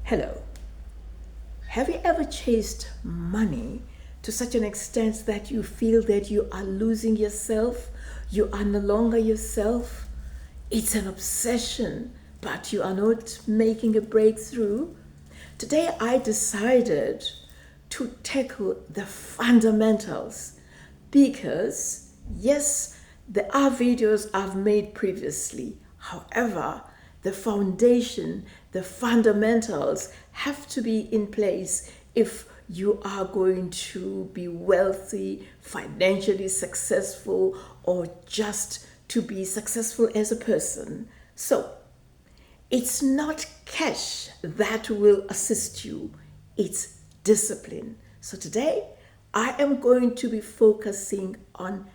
Hello. Have you ever chased money to such an extent that you feel that you are losing yourself? You are no longer yourself? It's an obsession, but you are not making a breakthrough. Today I decided to tackle the fundamentals because, yes, there are videos I've made previously. However, the foundation, the fundamentals have to be in place if you are going to be wealthy, financially successful, or just to be successful as a person. So, it's not cash that will assist you, it's discipline. So today, I am going to be focusing on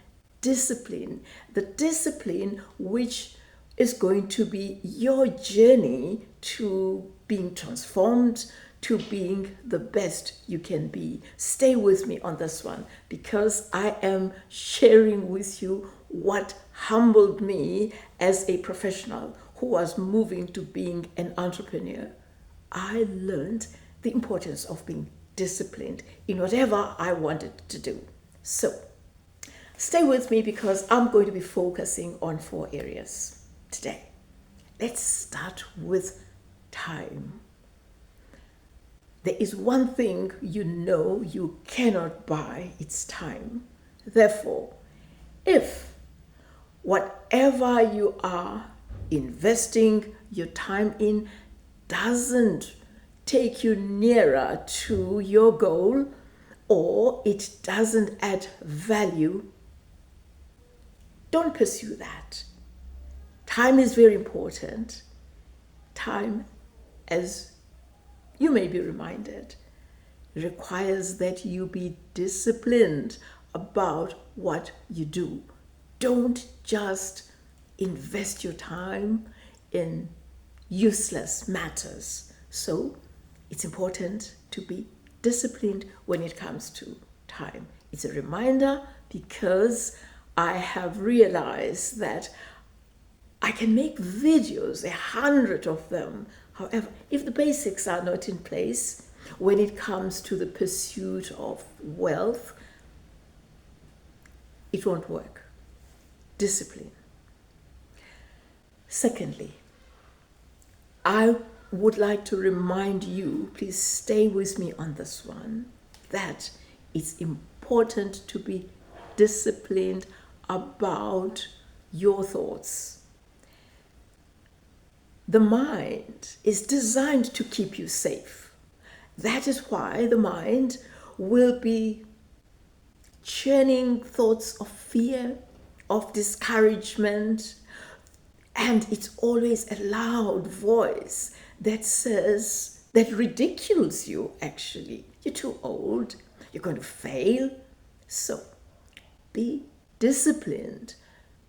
discipline, the discipline which is going to be your journey to being transformed, to being the best you can be. Stay with me on this one because I am sharing with you what humbled me as a professional who was moving to being an entrepreneur. I learned the importance of being disciplined in whatever I wanted to do. So, stay with me because I'm going to be focusing on 4 areas today. Let's start with time. There is one thing you know you cannot buy, it's time. Therefore, if whatever you are investing your time in doesn't take you nearer to your goal or it doesn't add value, don't pursue that. Time is very important. Time, as you may be reminded, requires that you be disciplined about what you do. Don't just invest your time in useless matters. So it's important to be disciplined when it comes to time. It's a reminder because I have realized that I can make videos, 100 of them. However, if the basics are not in place when it comes to the pursuit of wealth, it won't work. Discipline. Secondly, I would like to remind you, please stay with me on this one, that it's important to be disciplined about your thoughts. The mind is designed to keep you safe. That is why the mind will be churning thoughts of fear, of discouragement, and it's always a loud voice that says, that ridicules you actually. You're too old, you're going to fail. So be disciplined,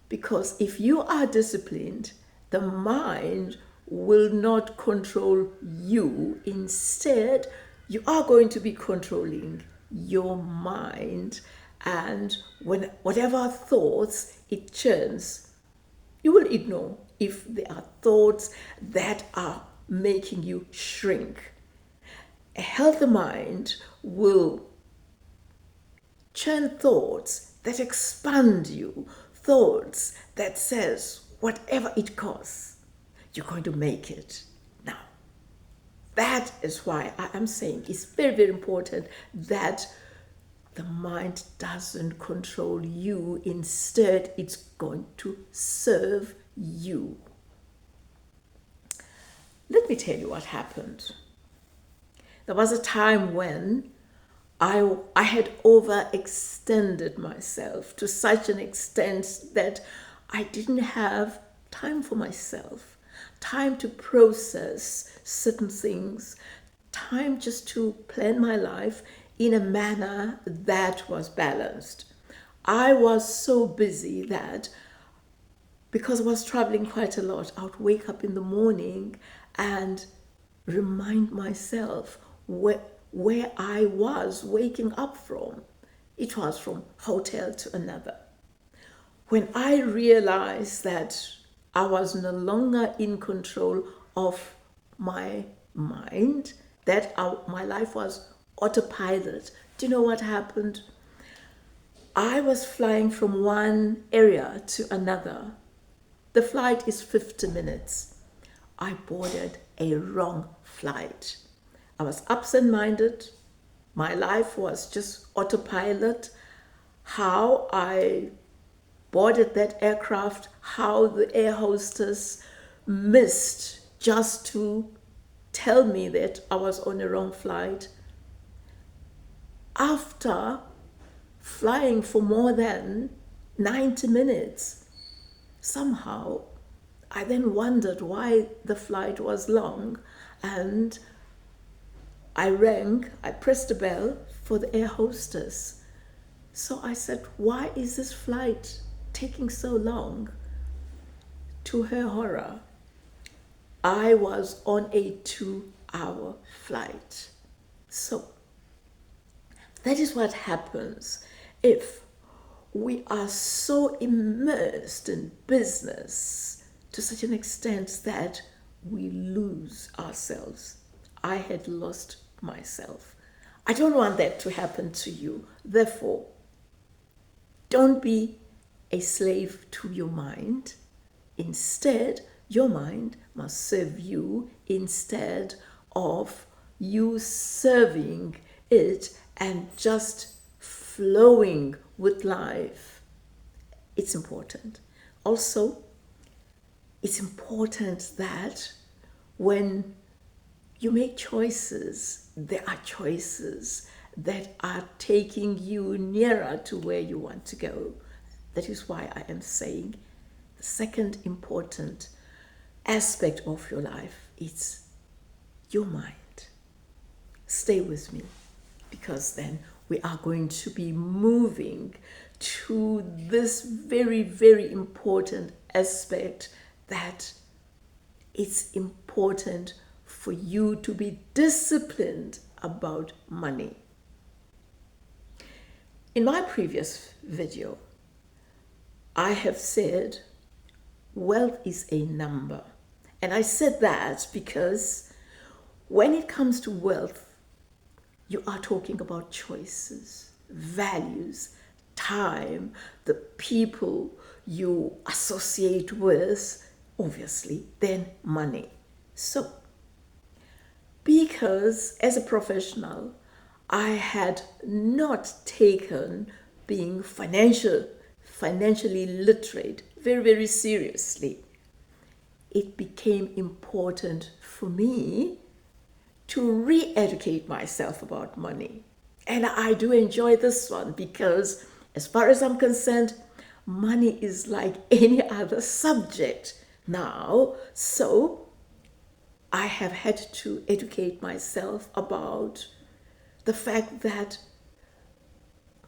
because if you are disciplined, the mind will not control you. Instead, you are going to be controlling your mind, and when whatever thoughts it churns, you will ignore if there are thoughts that are making you shrink. A healthy mind will churn thoughts that expand you, thoughts that says whatever it costs, you're going to make it. Now, that is why I am saying it's very, very important that the mind doesn't control you. Instead, it's going to serve you. Let me tell you what happened. There was a time when I had overextended myself to such an extent that I didn't have time for myself, time to process certain things, time just to plan my life in a manner that was balanced. I was so busy that because I was traveling quite a lot, I would wake up in the morning and remind myself where I was waking up from. It was from hotel to another. When I realized that I was no longer in control of my mind that my life was autopilot. Do you know what happened? I was flying from one area to another. The flight is 50 minutes. I boarded a wrong flight. I was absent-minded. My life was just autopilot. How I boarded that aircraft, how the air hostess missed just to tell me that I was on a wrong flight. After flying for more than 90 minutes, somehow I then wondered why the flight was long, and I pressed the bell for the air hostess. So I said, why is this flight taking so long? To her horror, I was on a 2-hour flight. So that is what happens if we are so immersed in business to such an extent that we lose ourselves. I had lost myself. I don't want that to happen to you. Therefore, don't be a slave to your mind. Instead, your mind must serve you instead of you serving it and just flowing with life. It's important. Also, it's important that when you make choices, there are choices that are taking you nearer to where you want to go. That is why I am saying the second important aspect of your life is your mind. Stay with me, because then we are going to be moving to this very, very important aspect, that it's important for you to be disciplined about money. In my previous video, I have said wealth is a number. And I said that because when it comes to wealth, you are talking about choices, values, time, the people you associate with, obviously, then money. So, because as a professional, I had not taken being financially literate very, very seriously, it became important for me to re-educate myself about money. And I do enjoy this one because, as far as I'm concerned, money is like any other subject now. So I have had to educate myself about the fact that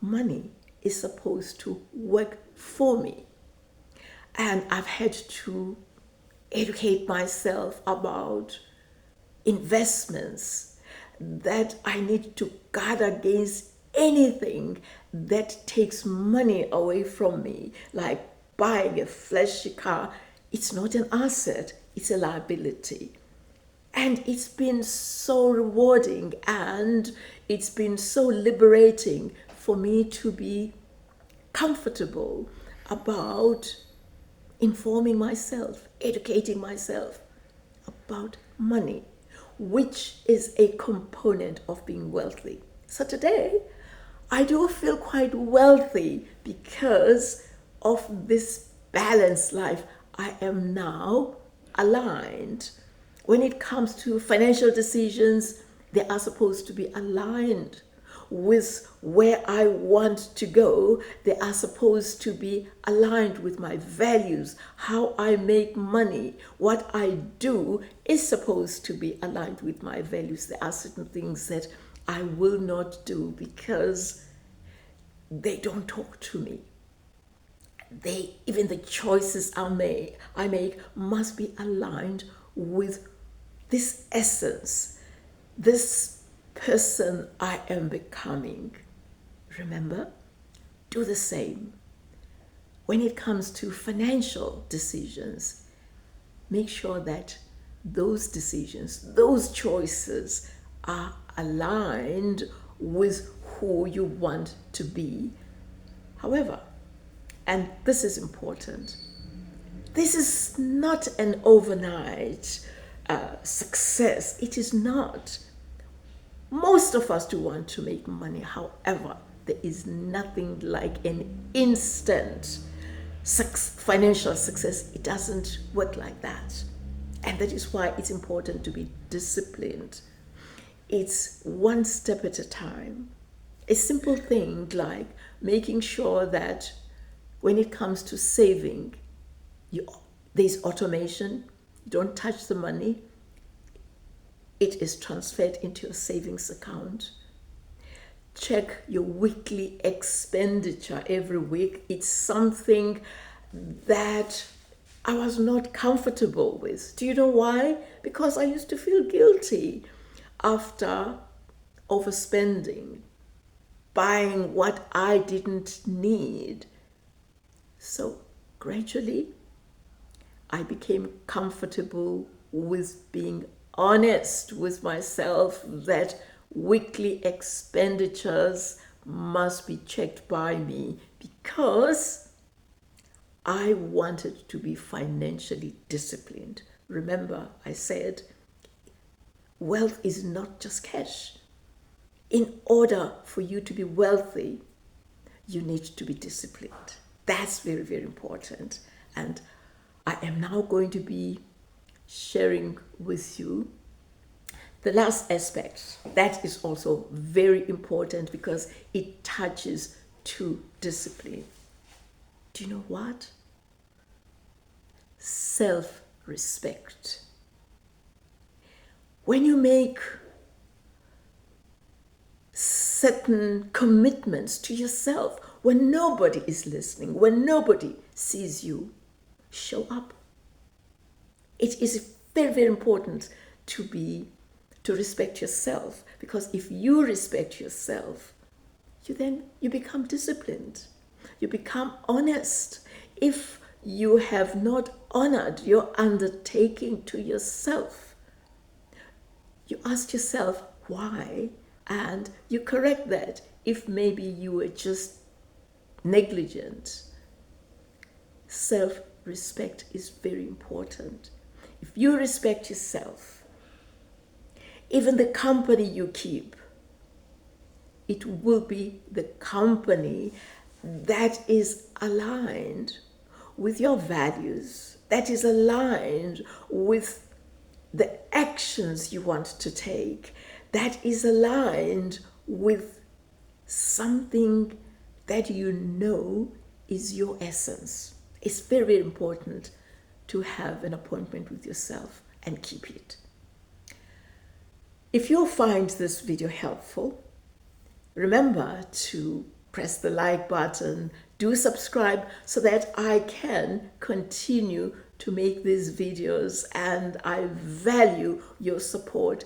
money is supposed to work for me. And I've had to educate myself about investments, that I need to guard against anything that takes money away from me, like buying a flashy car. It's not an asset, it's a liability. And it's been so rewarding and it's been so liberating for me to be comfortable about informing myself, educating myself about money, which is a component of being wealthy. So today, I do feel quite wealthy because of this balanced life. I am now aligned. When it comes to financial decisions, they are supposed to be aligned with where I want to go. They are supposed to be aligned with my values. How I make money, what I do is supposed to be aligned with my values. There are certain things that I will not do because they don't talk to me. Even the choices I make must be aligned with this essence, this person I am becoming. Remember, do the same. When it comes to financial decisions, make sure that those decisions, those choices are aligned with who you want to be. However, and this is important, this is not an overnight success. It is not. Most of us do want to make money. However, there is nothing like an instant financial success. It doesn't work like that. And that is why it's important to be disciplined. It's one step at a time. A simple thing like making sure that when it comes to saving, there's automation. You don't touch the money. It is transferred into your savings account. Check your weekly expenditure every week. It's something that I was not comfortable with. Do you know why? Because I used to feel guilty after overspending, buying what I didn't need. So gradually, I became comfortable with being honest with myself that weekly expenditures must be checked by me because I wanted to be financially disciplined. Remember, I said, wealth is not just cash. In order for you to be wealthy, you need to be disciplined. That's very, very important. And I am now going to be sharing with you the last aspect. That is also very important because it touches to discipline. Do you know what? Self-respect. When you make certain commitments to yourself, when nobody is listening, when nobody sees you, show up. It is very, very important to respect yourself, because if you respect yourself, you become disciplined. You become honest. If you have not honored your undertaking to yourself, you ask yourself why, and you correct that if maybe you were just negligent. Self-respect is very important. If you respect yourself, even the company you keep, it will be the company that is aligned with your values, that is aligned with the actions you want to take, that is aligned with something that you know is your essence. It's very, very important to have an appointment with yourself and keep it. If you find this video helpful, remember to press the like button, do subscribe so that I can continue to make these videos, and I value your support.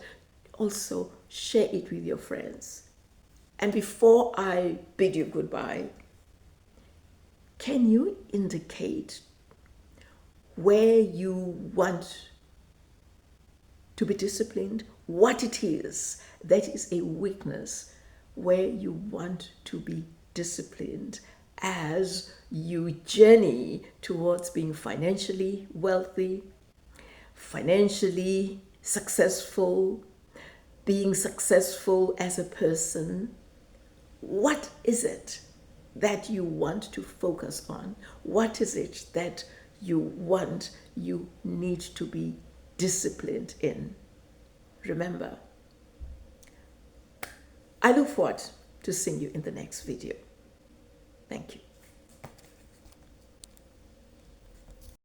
Also, share it with your friends. And before I bid you goodbye, can you indicate where you want to be disciplined? What it is that is a weakness where you want to be disciplined as you journey towards being financially wealthy, financially successful, being successful as a person. What is it that you want to focus on? What is it that you need to be disciplined in? Remember, I look forward to seeing you in the next video. Thank you.